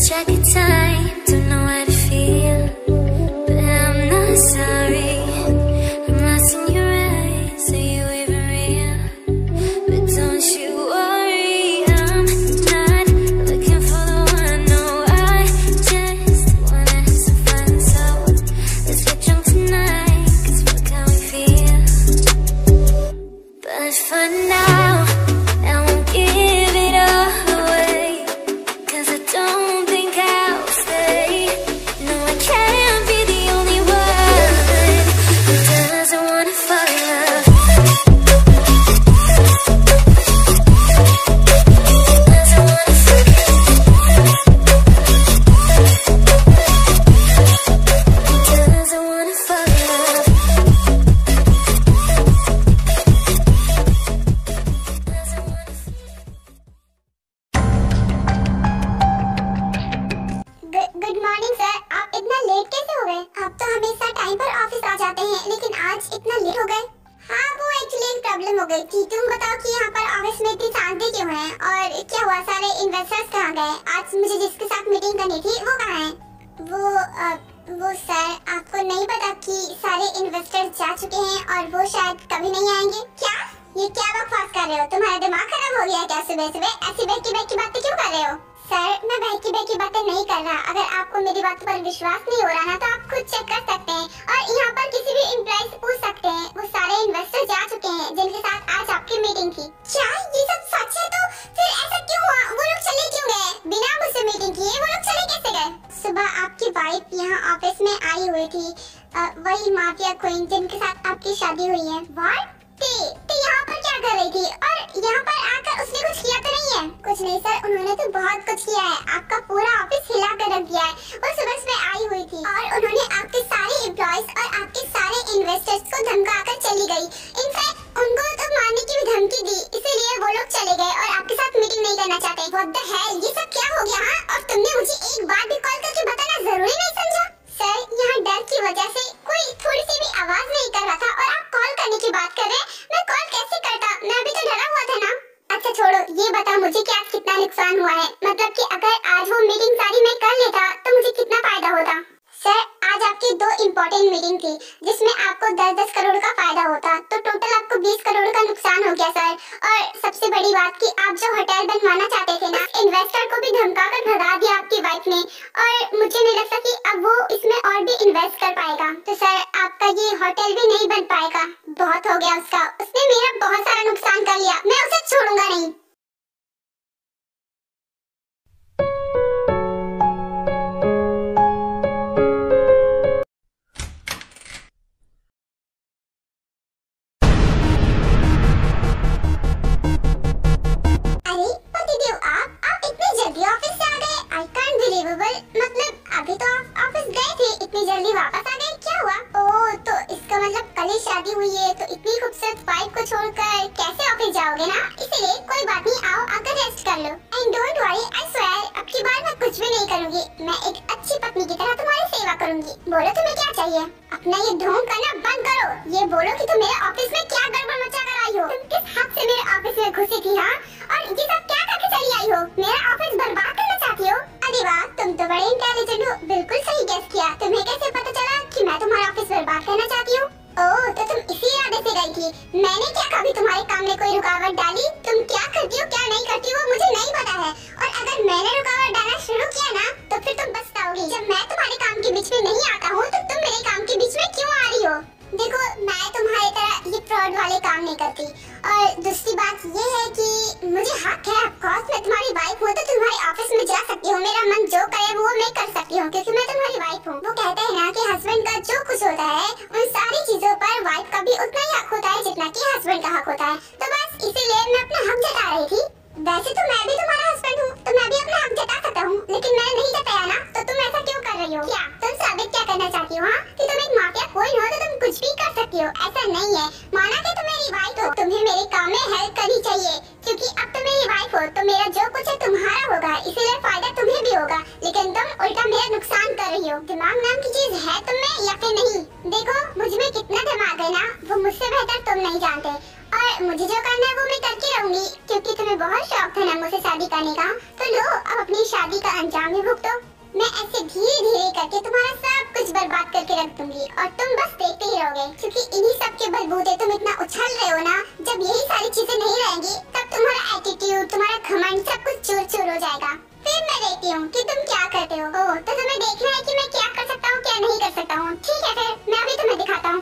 lost track of time, don't know how to feel, but I'm not sorry. I'm lost in your eyes, are you even real? But don't you worry, I'm not looking for the one, no, I just wanna have some fun. So let's get drunk tonight, 'cause fuck how we feel. But for now, I won't give it all away, 'cause I don't think I'll stay. No, I can't be the only one who doesn't wanna fall in love. Doesn't wanna fall in love. Doesn't wanna fall in love. Doesn't wanna. Good morning sir. आप इतना late कैसे हो गए? आप तो हमेशा time पर office आ जाते हैं, लेकिन आज इतना लेट हो गए। हाँ, वो एक्चुअली एक प्रॉब्लम हो गई थी। तुम बताओ कि यहाँ पर ऑफिस में इतनी शांति क्यों है और क्या हुआ? सारे इन्वेस्टर्स कहाँ गए? आज मुझे जिसके साथ मीटिंग करनी थी वो कहाँ है? वो सर, आपको नहीं पता कि सारे इन्वेस्टर्स जा चुके हैं और वो शायद कभी नहीं आएंगे। क्या? ये क्या बकवास कर रहे हो? तुम्हारा दिमाग खराब हो गया है क्या? सुबह सुबह ऐसी बहकी बातें क्यों कर रहे हो? सर, मैं बहकी बातें नहीं कर रहा। अगर आपको मेरी बात पर विश्वास नहीं हो रहा ना, तो आप खुद चेक कर सकते हैं और यहाँ पर किसी भी एम्प्लॉय से पूछ सकते हैं। वो सारे इन्वेस्टर जा चुके हैं जिनके साथ आज आपकी मीटिंग थी। क्या ये सब सच है? तो फिर ऐसा क्यों हुआ? वो लोग चले क्यों गए? बिना मुझसे मीटिंग किए वो लोग चले कैसे गए? सुबह आपकी वाइफ यहाँ ऑफिस में आई हुई थी, वही माफिया क्वीन जिनके साथ आपकी शादी हुई है। व्हाट? ते यहाँ पर क्या कर रही थी? और यहाँ पर आकर उसने कुछ किया तो नहीं है? कुछ नहीं सर, उन्होंने तो बहुत कुछ किया है। आपका पूरा ऑफिस हिला कर रख दिया है। वो सुबह आई हुई थी और उन्होंने आपके सारे एम्प्लॉयज और आपके सारे इन्वेस्टर्स को धमका कर चली गई। इनफैक्ट उनको तो मारने की भी धमकी दी, इसीलिए वो लोग चले गए और आपके साथ मीटिंग नहीं करना चाहते। व्हाट द हेल, ये सब क्या हो गया? हाँ, और तुमने मुझे एक बार भी कॉल करके बताना जरूरी नहीं समझा? सर, यहाँ डर की वजह से कोई थोड़ी सी भी आवाज नहीं कर रहा था और आप कॉल करने की बात कर रहे हैं। मैं कॉल कैसे करता? मैं भी तो डरा हुआ था ना। अच्छा छोड़ो, ये बता मुझे कि आज कितना नुकसान हुआ है? मतलब कि अगर आज वो मीटिंग सारी मैं कर लेता तो मुझे कितना फायदा होता? सर, आज आपकी 2 इम्पोर्टेंट मीटिंग थी जिसमें आपको 10-10 करोड़ का फायदा होता, तो टोटल आपको 20 करोड़ का नुकसान हो गया सर। और सबसे बड़ी बात कि आप जो होटल बनवाना चाहते थे ना, इन्वेस्टर को भी धमका कर भगा दिया आपकी वाइफ ने, और मुझे नहीं लगता कि अब वो इसमें और भी इन्वेस्ट कर पाएगा। तो सर, आपका ये होटल भी नहीं बन पाएगा। बहुत हो गया उसका, उसने मेरा बहुत सारा नुकसान कर लिया, मैं उसे छोड़ूंगा नहीं। मतलब अभी तो आप ऑफिस गए थे, इतनी जल्दी वापस आ गए, क्या हुआ? ओह, तो इसका मतलब कल ही शादी हुई है, तो इतनी खूबसूरत वाइफ को छोड़कर कैसे ऑफिस जाओगे ना? इसीलिए कोई बात नहीं, आओ आकर रेस्ट कर लो। And don't worry, I swear अब की बार मैं कुछ भी नहीं करूंगी। मैं एक अच्छी पत्नी की तरह तुम्हारी सेवा करूंगी। बोलो तुम्हें क्या चाहिए? अपना ये ढोंग करना बंद करो। ये बोलो कि तुम मेरे ऑफिस में क्या गड़बड़ मचा कर आई हो? तुम किस हद से मेरे ऑफिस में घुसी थी? हाँ, और ये सब क्या करके चली आई हो? मेरा ऑफिस बर्बाद करना चाहती हो? अरे वाह, तुम तो बड़े इंटेलिजेंट हो, बिल्कुल सही गेस किया। तुम्हें कैसे पता चला कि मैं तुम्हारा ऑफिस बर्बाद करना चाहती हूँ? ओह, तो तुम इसी इरादे से गई थी। मैंने क्या कभी तुम्हारे काम में कोई रुकावट डाली? तुम क्या करती हो क्या नहीं करती हो मुझे नहीं पता है, और अगर मैंने रुकावट डालना शुरू किया ना तो फिर तुम पछताओगी। जब मैं तुम्हारे काम के बीच में नहीं आता हूँ तो तुम मेरे काम के बीच में क्यों आ रही हो? देखो, मैं तुम्हारी तरह ये फ्रॉड वाले काम नहीं करती, और दूसरी बात ये है कि मुझे हक है, ऑफ कोर्स मैं तुम्हारी वाइफ हूँ तो तुम्हारे ऑफिस में जा सकती हूँ। मेरा मन जो करे वो मैं कर सकती हूँ क्योंकि मैं तुम्हारी वाइफ हूँ। वो कहते हैं ना कि हस्बैंड का जो कुछ होता है उन सारी चीजों पर वाइफ का भी उतना ही हक होता है जितना कि हस्बैंड का हक होता है। तो बस इसीलिए मैं अपना हक जता रही थी। वैसे तो मैं भी तुम्हारा हस्बैंड हूँ तो मैं भी अपना हक जता सकता हूँ, लेकिन मैंने नहीं जताया ना, तो तुम ऐसा क्यों कर रही हो? क्या तुम साबित क्या करना चाहती हो? हाँ, कि तुम एक माफिया क्वीन हो तो तुम कुछ भी कर सकती हो? ऐसा नहीं है। माना कि तुम मेरी वाइफ हो, तुम्हें मेरे काम में हेल्प करनी चाहिए क्योंकि अब तुम मेरी वाइफ हो तो मेरा जो कुछ है तुम्हारा होगा, इसीलिए फायदा तुम्हें भी होगा। लेकिन तुम उल्टा मेरा नुकसान कर रही हो। दिमाग नाम की चीज है तुम में या फिर नहीं? देखो, मुझ में कितना दिमाग है ना, वो मुझसे बेहतर तुम नहीं जानते, और मुझे जो करना करना है वो मैं करके रहूंगी, क्योंकि तुम्हें बहुत शौक था ना मुझसे शादी करने का। तो लो अब अपनी शादी का अंजाम ही भुगतो। मैं ऐसे धीरे धीरे करके तुम्हारा सब कुछ बर्बाद करके रख दूंगी और तुम बस देखते ही रहोगे, क्योंकि इन्हीं सब के बलबूते तुम इतना उछल रहे हो ना। जब यही सारी चीजें नहीं रहेंगी तब तुम्हारा एटीट्यूड, तुम्हारा घमंड सब कुछ चूर चूर हो जाएगा। फिर मैं देखती हूँ कि तुम क्या करते हो। ओह, तो तुम्हें देखना है कि मैं क्या कर सकता हूँ क्या नहीं कर सकता हूँ। ठीक है, फिर मैं अभी तुम्हें दिखाता हूँ।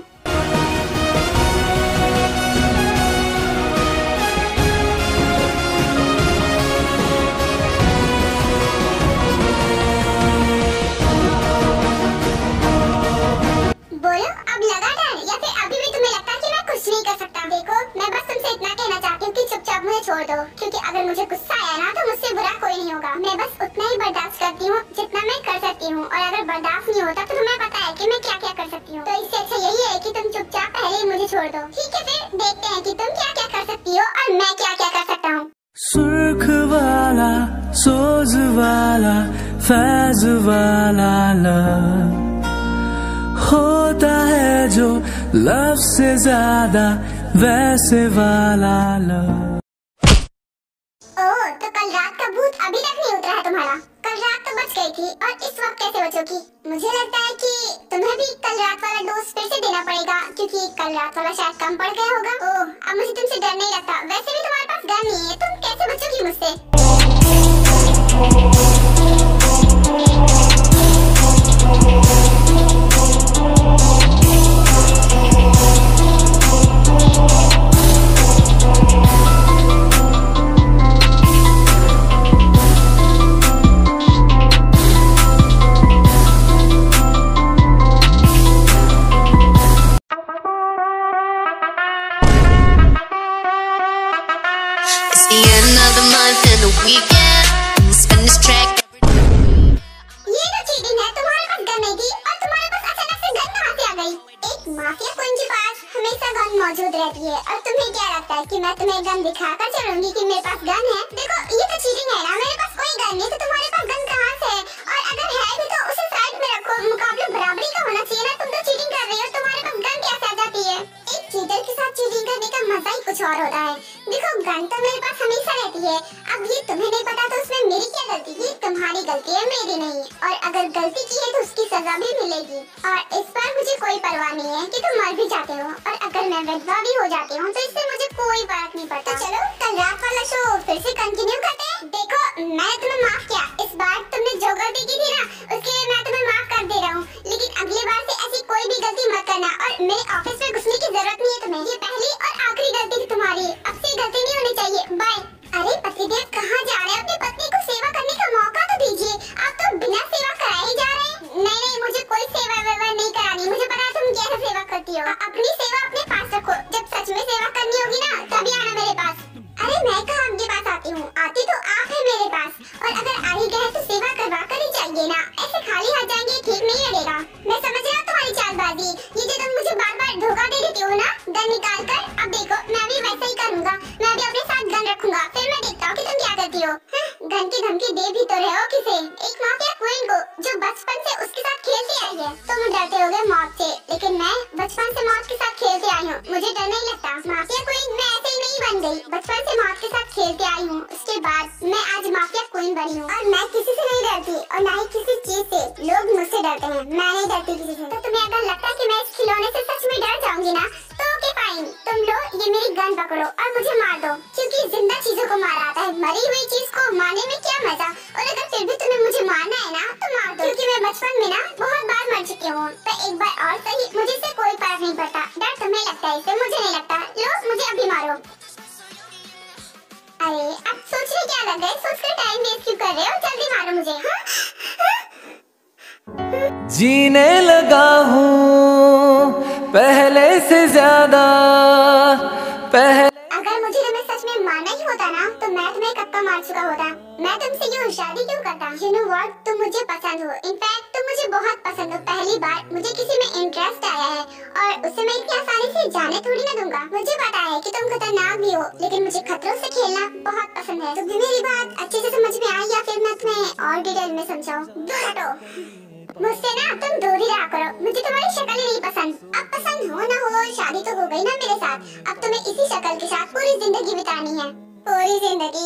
बोलो, अब लगा डर या फिर अभी भी तुम्हें लगता है कि मैं कुछ नहीं कर सकता? देखो, मैं बस तुमसे इतना कहना चाहती हूँ कि चुपचाप मुझे छोड़ दो, क्योंकि अगर मुझे गुस्सा आया ना तो मुझसे बुरा कोई नहीं होगा। मैं बस उतना ही बर्दाश्त करती हूँ जितना मैं कर सकती हूँ, और अगर बर्दाश्त नहीं होता तो तुम्हें पता है कि मैं क्या क्या कर सकती हूँ। तो इससे अच्छा यही है कि तुम चुपचाप पहले ही मुझे छोड़ दो। ठीक है, फिर देखते हैं कि तुम क्या क्या कर सकती हो और मैं क्या क्या कर सकता हूँ। सुर्ख वाला, सोज वाला, फैज वाला लव होता है जो लव से ज्यादा वैसे वाला लव। ओह, तो कल रात का भूत अभी तक नहीं उतरा है तुम्हारा? कल रात तो बच गई थी और इस वक्त कैसे बचोगी? मुझे लगता है कि तुम्हें भी कल रात वाला डोज फिर से देना पड़ेगा, क्योंकि कल रात वाला शायद कम पड़ गया होगा। ओह, अब मुझे तुमसे डर नहीं लगता। वैसे भी तुम्हारे पास गन नहीं है, तुम कैसे बचोगी मुझसे? The end of the month and the weekend. Spin this track. ये तो चीटिंग है। तुम्हारे पास गन नहीं थी और तुम्हारे पास अचानक से गन कहाँ से आ गई? एक माफिया क्वीन के पास हमेशा गन मौजूद रहती है, और तुम्हें क्या लगता है कि मैं तुम्हें गन दिखाकर चलूंगी कि मेरे पास गन है? देखो, ये तो चीटिंग है ना। मेरे पास कोई गन नहीं, तो तुम्हारे पास गन कहाँ से है? और अगर है भी तो उसे साइड में रखो। मुकाबला बराबरी का होना चाहिए ना। तुम तो चीटिंग कर रही हो, तुम्हारे पास गन कैसे आ जाती है? एक चीटर के साथ चीटिंग करने का मजा ही कुछ और होता है। देखो, गन तो मेरे पास हमेशा रहती है। अब ये तुम्हें नहीं पता तो उसमें मेरी क्या गलती? ये तुम्हारी गलती है, मेरी नहीं। और अगर गलती की है तो उसकी सजा भी मिलेगी। और इस पर मुझे कोई परवाह नहीं है कि तुम मर भी जाते हो, और अगर मैं विधवा भी हो जाती हूँ तो इससे मुझे कोई फर्क नहीं पड़ता। तो चलो कल रात वाला शो फिर से कंटिन्यू करते हैं। देखो, मैंने तुम्हें माफ किया। इस बार तुमने जो गलती की थी ना, उसके लिए मैं तुम्हें माफ कर दे रहा हूँ, लेकिन अगली बार से ऐसी कोई भी गलती मत करना। और मेरे ऑफिस में घुसने की जरूरत नहीं है तुम्हें। ये पहली और आखिरी गलती थी तुम्हारी। अब से गलती नहीं होनी चाहिए। बाय। अरे पतिदेव, कहाँ जा रहे हैं? अपनी पत्नी को सेवा करने का मौका तो दीजिए। आप तो बिना सेवा कराए ही जा रहे हैं। नहीं, मुझे कोई सेवा वेवा नहीं करानी। मुझे पता है तुम कैसे सेवा करती हो। अपनी सेवा अपने पास रखो। जब सच में सेवा करनी होगी ना, तभी आना मेरे पास। अरे मैं कहाँ आपके पास आती हूँ? आती तो आप है मेरे पास। और अगर आ ही गए तो सेवा करवा कर ही चाहिए ना। ऐसे खाली हाथ जाएंगे ठीक नहीं लगेगा। मैं समझ रहा हूँ तुम्हारी चालबाजी। ये जो तुम मुझे बार बार धोखा दे देती हो ना, गन निकाल कर। अब देखो, मैं भी वैसा ही करूँगा। मैं भी अपने साथ गन रखूंगा, फिर मैं देखता हूँ कि तुम क्या करती हो। गन की धमकी दे भी तो रहे हो किसे? एक माफिया क्वीन को जो बचपन से उसके साथ खेलती आई है। तुम डरते होगे मौत से, लेकिन मैं बचपन से मौत के साथ खेलते आई हूँ। मुझे डर नहीं लगता। माफिया क्वीन मैं ऐसे ही नहीं बन गई। बचपन से मौत के साथ खेलते आई हूँ, उसके बाद मैं आज माफिया क्वीन बनी हूँ। और मैं किसी से नहीं डरती, और ना ही किसी चीज से। लोग मुझसे डरते हैं, मैं नहीं डरती किसी से। तो तुम्हें अगर लगता है कि मैं इस खिलौने से सच में डर जाऊंगी ना, तो ओके फाइन। तुम लो ये मेरी गन पकड़ो और मुझे मार दो, क्योंकि जिंदा चीजों को मारा आता है, मरी हुई चीज को मारने में क्या मजा। और अगर फिर भी तुम्हें मुझे मारना है ना, तो मार दो, क्योंकि मैं बचपन में ना बहुत बार मर चुकी हूँ। तो एक बार और सही, मुझे इससे कोई फर्क नहीं पड़ता। डर तुम्हें लगता है इससे, मुझे नहीं लगता। लो मुझे अभी मारो। अरे अब सोचने क्या लग गए? सोचकर टाइम वेस्ट क्यों कर रहे हो? जल्दी मारो मुझे। जीने लगा हूँ पहले से ज्यादा। अगर मुझे तुम्हें सच में मारना ही होता ना, तो मैं तुम्हें कब का मार चुका होता। मैं तुमसे यूँ शादी क्यों करता? You know what? तुम मुझे पसंद हो। इनफैक्ट तुम मुझे बहुत पसंद हो। पहली बार मुझे किसी में इंटरेस्ट आया है, और उसे मैं इतनी आसानी से जाने थोड़ी ना दूंगा। मुझे पता है कि तुम खतरनाक भी हो, लेकिन मुझे खतरों से खेलना बहुत पसंद है। तुम्हें मेरी बात अच्छे से समझ में आई, या फिर मैं तुम्हें और डिटेल में समझाऊं? हटो। मुझसे ना तुम दूर ही रहा करो, मुझे तुम्हारी शक्ल ही नहीं पसंद। अब पसंद हो ना हो, शादी तो हो गई ना मेरे साथ, अब तुम्हें इसी शक्ल के साथ पूरी जिंदगी बितानी है। पूरी जिंदगी?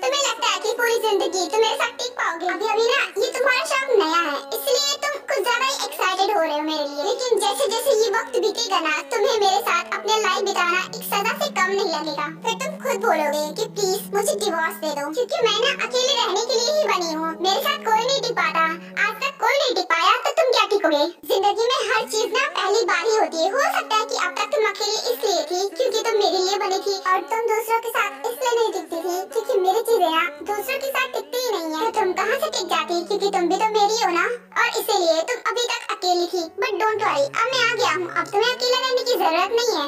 तुम्हें लगता है कि पूरी जिंदगी तुम मेरे साथ टिक पाओगे? अभी अभी ना ये तुम्हारा शौक नया है, इसलिए तुम कुछ ज्यादा ही एक्साइटेड हो रहे हो मेरे लिए, लेकिन जैसे जैसे ये वक्त बीतेगा ना, तुम्हें मेरे साथ अपने लाइफ बिताना एक सजा से कम नहीं लगेगा। फिर तुम खुद बोलोगे कि प्लीज मुझे डिवोर्स दे दो, क्योंकि मैं ना अकेले रहने के लिए ही बनी हूँ। मेरे साथ कोई नहीं टिक पाता, आज तक कोई नहीं टिक पाया, तो तुम क्या टिकोगे? जिंदगी में हर चीज ना पहली बार ही होती है। हो सकता है कि अब तक तुम अकेले इसलिए थी क्योंकि तुम मेरे लिए बनी थी, और तुम दूसरों के साथ इसलिए नहीं टिकती थी क्योंकि मेरी चीजें ना दूसरों के साथ टिकती ही नहीं है। तो तुम कहाँ से टिक जाती, क्योंकि तुम भी तो मेरी हो ना, और इसीलिए तुम अभी तक अकेली थी। बट डोंट वरी, अब मैं आ गया हूँ, अब तुम्हें अकेले रहने की जरूरत नहीं है।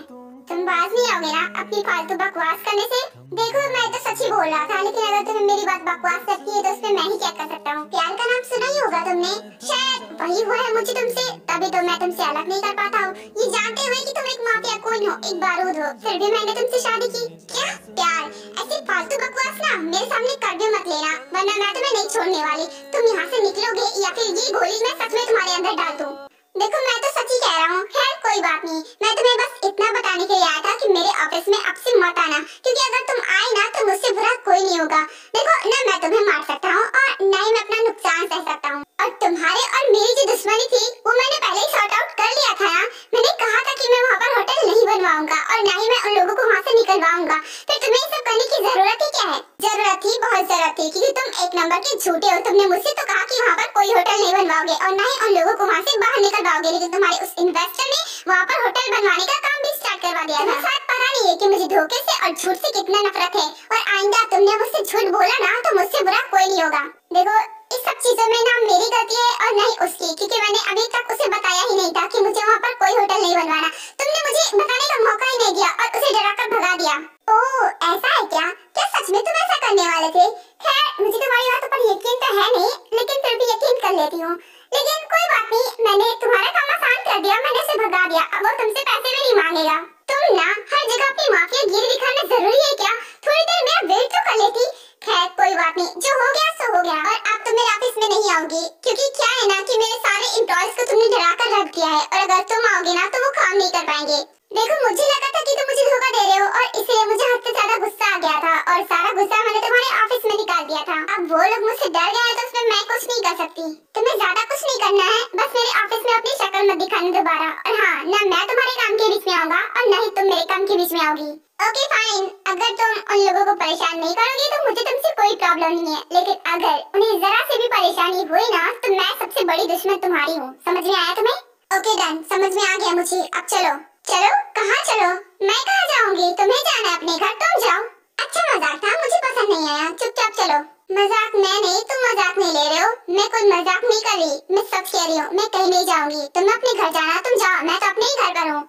तुम बाज नहीं आओगे ना अपनी फालतू बकवास करने से? देखो मैं तो सच ही बोल रहा था, लेकिन अगर तुम्हें मेरी बात बकवास लगती है तो उसमें मैं ही क्या कर सकता हूँ। प्यार का नाम सुना ही होगा तुमने, शायद वही हुआ है मुझे तुमसे, तभी तो मैं तुमसे अलग नहीं कर पाता हूँ। ये जानते हुए कि तुम एक माफिया कौन हो, एक बारूद हो, फिर भी मैंने तुमसे शादी की। क्या प्यार? ऐसी फालतू बकवास ना मेरे सामने कर भी मत लेना, वरना मैं तुम्हें नहीं छोड़ने वाली। तुम यहाँ से निकलोगे या फिर ये गोली मैं सच में तुम्हारे अंदर डाल दूँ। देखो मैं तो सच ही कह रहा हूँ। खैर कोई बात नहीं, मैं तुम्हें बस इतना बताने के लिए आया था कि मेरे ऑफिस में अब से मत आना, क्योंकि अगर तुम आए ना तो मुझसे बुरा कोई नहीं होगा। देखो ना मैं तुम्हें मार सकता हूँ और न ही मैं अपना नुकसान सह सकता हूँ, और तुम्हारे और मेरी जो दुश्मनी थी वो मैंने पहले ही सॉर्ट आउट कर लिया था ना। मैंने कहा था कि मैं वहाँ पर होटल नहीं बनवाऊंगा और न ही मैं उन लोगों को वहाँ से निकलवाऊंगा। फिर तुम्हें ये सब करने की जरूरत ही क्या है? जरूरत थी, बहुत जरूरत थी, क्योंकि तुम एक नंबर के झूठे हो। तुमने मुझसे तो कहा कि वहाँ पर कोई होटल नहीं बनवाओगे और न ही उन लोगों को वहाँ से बाहर निकलवाओगे, लेकिन तुम्हारे उस इन्वेस्टर ने वहाँ पर होटल बनवाने का काम भी स्टार्ट करवा दिया था। शायद पता नहीं है कि मुझे धोखे से और झूठ से कितना नफरत है, और आइंदा तुमने मुझसे झूठ बोला ना तो मुझसे बुरा कोई नहीं होगा। देखो इस सब चीजों में ना मेरी गलती है और नहीं उसकी, क्योंकि मैंने अभी तक उसे बताया ही नहीं था कि मुझे वहाँ पर कोई होटल नहीं बनवाना। तुमने मुझे बताने का मौका ही नहीं दिया और उसे डराकर भगा दिया। ओह ऐसा है क्या? क्या सच में तुम ऐसा करने वाले थे? खैर मुझे तुम्हारी बातों पर यकीन तो है नहीं, लेकिन फिर भी यकीन कर लेती हूँ। लेकिन कोई बात नहीं, मैंने तुम्हारा काम आसान कर दिया, मैंने उसे भगा दिया, अब वो तुमसे पैसे भी नहीं मांगेगा। तुम ना हर जगह अपनी माफिया गिर दिखाना जरूरी है क्या? थोड़ी देर मेरा वेट तो कर लेती। खैर कोई बात नहीं, जो हो गया सो हो गया, और अब तुम मेरे ऑफिस में नहीं आओगी, क्योंकि क्या है ना कि मेरे सारे एम्प्लॉयज को तुमने डरा कर रख दिया है, और अगर तुम आओगे ना तो वो काम नहीं कर पाएंगे। देखो मुझे लगा था कि तुम मुझे धोखा दे रहे हो, और इसलिए मुझे हद से ज्यादा गुस्सा आ गया था, और सारा गुस्सा मैंने तुम्हारे ऑफिस में निकाल दिया था। अब वो लोग मुझसे डर गए तो उसमें मैं कुछ नहीं कर सकती। तुम्हें ज्यादा कुछ नहीं करना है, बस मेरे ऑफिस में अपनी शक्ल मत दिखाना दोबारा, और हाँ न मैं तुम्हारे काम के बीच में आऊंगा और न ही तुम मेरे काम के बीच में आओगी। ओके फाइन, अगर तुम उन लोगों को परेशान नहीं करोगी तो मुझे तुमसे कोई प्रॉब्लम नहीं है, लेकिन अगर उन्हें जरा से भी परेशानी हुई ना तो मैं सबसे बड़ी दुश्मन तुम्हारी हूँ। समझ में आया तुम्हें? ओके डन, समझ में आ गया मुझे। अब चलो। चलो? कहाँ चलो? मैं कहाँ जाऊँगी? तुम्हें जाना है अपने घर, तुम जाओ। अच्छा मजाक था, मुझे पसंद नहीं आया, चुपचाप चलो। मजाक मैं नहीं, तुम मजाक नहीं ले रहे हो। मैं कोई मजाक नहीं कर रही, मैं सच कह रही हूँ। मैं कहीं नहीं जाऊँगी, तुम अपने घर जाना, तुम जाओ, मैं तो अपने ही घर पर हूँ।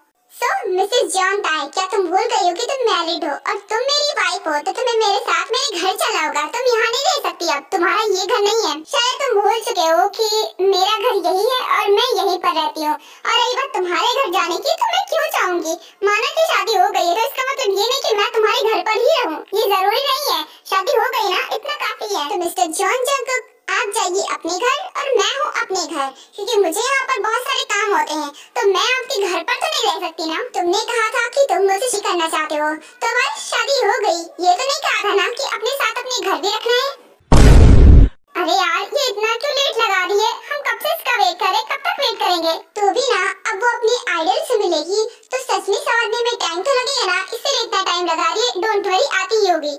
मिसेस जॉन ताई, क्या तुम भूल गई हो कि तुम मैरिड हो और तुम मेरी वाइफ हो, तो तुम्हें मेरे साथ मेरे घर चला होगा। तुम यहाँ नहीं रह सकती, अब तुम्हारा ये घर नहीं है। शायद तुम भूल चुके हो कि मेरा घर यही है और मैं यहीं पर रहती हूँ। और रही बात तुम्हारे घर जाने की, तो मैं क्यों चाहूंगी? माना कि शादी हो गई है तो इसका मतलब ये नहीं कि मैं तुम्हारे घर पर ही रहूँ, ये जरूरी नहीं है। शादी हो गई ना, इतना काफी है। तो मिस्टर जॉन जंकुक आप जाइए अपने घर और मैं हूँ अपने घर, क्योंकि मुझे यहाँ पर बहुत सारे काम होते हैं, तो मैं आपके घर पर तो नहीं रह सकती ना। तुमने कहा था कि तुम मुझसे शादी करना चाहते हो, तो बस शादी हो गई। ये तो नहीं कहा था ना कि अपने साथ अपने घर भी रखना है। अरे यार ये इतना क्यों लेट लगा रही है? हम कब से इसका वेट करें, कब तक वेट करेंगे? तो भी ना अब वो अपनी आइडल से मिलेगी तो सच में समझने में टाइम तो लगेगा ना, इसलिए इतना टाइम लगा रही है। डोंट वरी, आती ही होगी।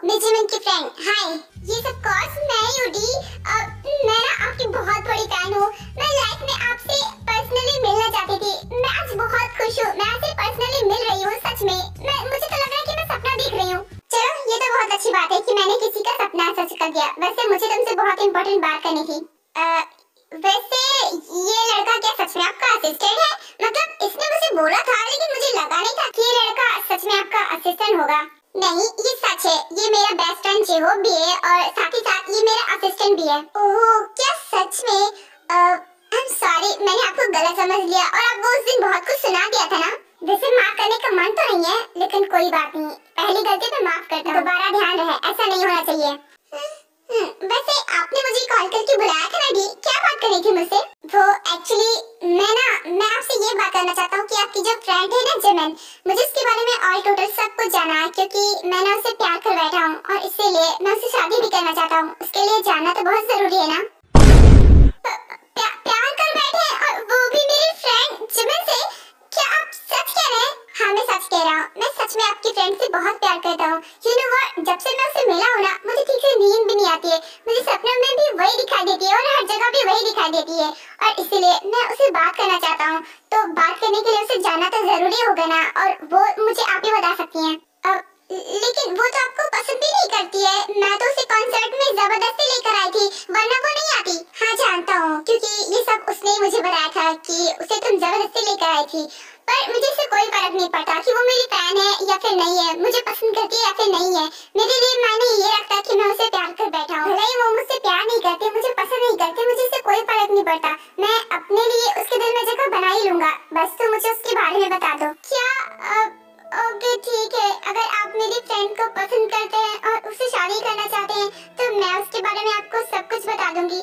मिजमन की फ्रेंड, हाय। ये सब कॉज मैं ही उड़ी। मैं ना आपकी बहुत बड़ी फैन हूँ। मैं लाइफ में आपसे पर्सनली मिलना चाहती थी। मैं आज बहुत खुश हूँ, मैं आपसे पर्सनली मिल रही हूँ। सच में मुझे तो लग रहा है कि मैं सपना देख रही हूँ। चलो ये तो बहुत अच्छी बात है कि मैंने किसी का सपना सच कर दिया। वैसे मुझे तुमसे बहुत इम्पोर्टेंट बात करनी थी। वैसे ये लड़का क्या सच में आपका असिस्टेंट है? मतलब इसने मुझे बोला था, लेकिन मुझे लगा नहीं था कि ये लड़का सच में आपका असिस्टेंट होगा। नहीं ये सच है, ये मेरा बेस्ट फ्रेंड जेहो भी है और साथ ही साथ ये मेरा असिस्टेंट भी है। ओह क्या सच में? I'm sorry, मैंने आपको गलत समझ लिया और आपको उस दिन बहुत कुछ सुना दिया था ना। वैसे माफ करने का मन तो नहीं है, लेकिन कोई बात नहीं, पहली गलती पे माफ करता हूँ, दोबारा ध्यान रहे, ऐसा नहीं होना चाहिए। वैसे आपने मुझे कॉल करके बुलाया था ना डी, क्या बात करनी थी मुझसे? वो एक्चुअली मैं आपसे ये बात करना चाहता हूँ कि आपकी जो फ्रेंड है ना जिमिन, मुझे उसके बारे में ऑल टोटल सब कुछ जाना है, क्योंकि मैंने उससे प्यार कर बैठा हूँ और इसीलिए मैं उससे शादी भी करना चाहता हूँ। उसके लिए जानना तो बहुत जरूरी है ना। प्यार कर बैठे हैं और वो भी मेरी फ्रेंड जिमिन से? क्या आप सच कह रहे हैं? हाँ मैं सच कह रहा हूँ, मैं सच में आपकी फ्रेंड से बहुत प्यार करता हूँ। यू नो व्हाट, जब से मैं उससे मिला हूँ ना, मुझे ठीक से नींद भी नहीं आती है, मुझे सपनों में भी वही दिखाई देती है और हर जगह भी वही दिखाई देती है, और इसीलिए मैं उससे बात करना चाहता हूँ। तो बात करने के लिए उसे जानना तो जरूरी होगा ना, और वो मुझे आप ही बता सकती हैं। लेकिन वो तो आपको पसंद भी नहीं करती है, मैं तो उसे कॉन्सर्ट में जबरदस्ती लेकर आई थी, वरना वो नहीं आती। हाँ जानता हूँ, क्योंकि ये सब उसने ही मुझे बताया था कि उसे तुम जबरदस्ती लेकर आई थी, पर मुझे इससे कोई फर्क नहीं पड़ता कि वो मेरी फैन है या फिर नहीं है, मुझे पसंद करती है या फिर नहीं है। मेरे लिए मायने ये रखता है कि मैं उसे प्यार कर बैठा हूँ, भले ही वो मुझसे प्यार नहीं करते, मुझे पसंद नहीं करते, मुझे इससे कोई फर्क नहीं पड़ता, मैं अपने लिए उसके दिल में जगह बना ही लूंगा, बस तुम मुझे उसके बारे में बता दो। क्या ओके ठीक है, अगर आप मेरी फ्रेंड को पसंद करते हैं और उससे शादी करना चाहते हैं तो मैं उसके बारे में आपको सब कुछ बता दूंगी।